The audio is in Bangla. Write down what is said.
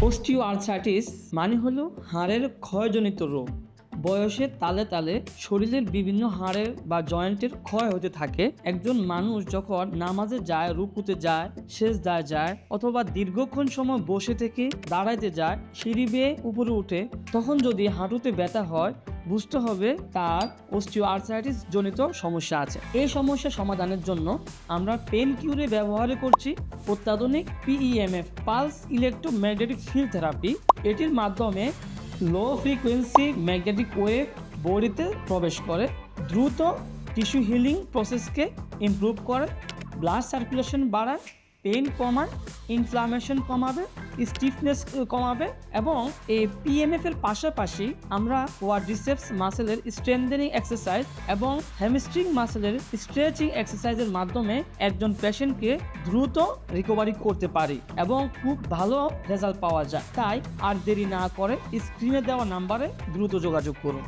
অস্টিওআর্থ্রাইটিস মানে হলো হাড়ের ক্ষয়জনিত রোগ। বয়সের তালে তালে শরীরের বিভিন্ন হাড়ের বা জয়েন্টের ক্ষয় হতে থাকে। একজন মানুষ যখন নামাজে যায়, রুকুতে যায়, সেজদায় যায় অথবা দীর্ঘক্ষণ সময় বসে থেকে দাঁড়াইতে যায়, সিঁড়ি বেয়ে উপরে উঠে, তখন যদি হাঁটুতে ব্যথা হয়, বুঝতে হবে তার অস্টিওআর্থ্রাইটিস জনিত সমস্যা আছে। এই সমস্যা সমাধানের জন্য আমরা পেন কিউরে ব্যবহার করছি অত্যাধুনিক PEMF pulse electromagnetic field therapy. এটির মাধ্যমে লো ফ্রিকোয়েন্সি ম্যাগনেটিক ওয়েভ বডিতে প্রবেশ করে, দ্রুত টিস্যু হিলিং প্রসেসকে ইমপ্রুভ করে, ব্লাড সার্কুলেশন বাড়ায়, পেন কমায়, ইনফ্লামেশন কমাবে, স্টিফনেস কমাবে এবং এই PMF এর পাশাপাশি আমরা কোয়াড্রিসেপস মাসেলের স্ট্রেংথেনিং এক্সারসাইজ এবং হ্যামস্ট্রিং মাসেলের স্ট্রেচিং এক্সারসাইজের মাধ্যমে একজন পেশেন্টকে দ্রুত রিকভারি করতে পারি এবং খুব ভালো রেজাল্ট পাওয়া যায়। তাই আর দেরি না করে স্ক্রিনে দেওয়া নাম্বারে দ্রুত যোগাযোগ করুন।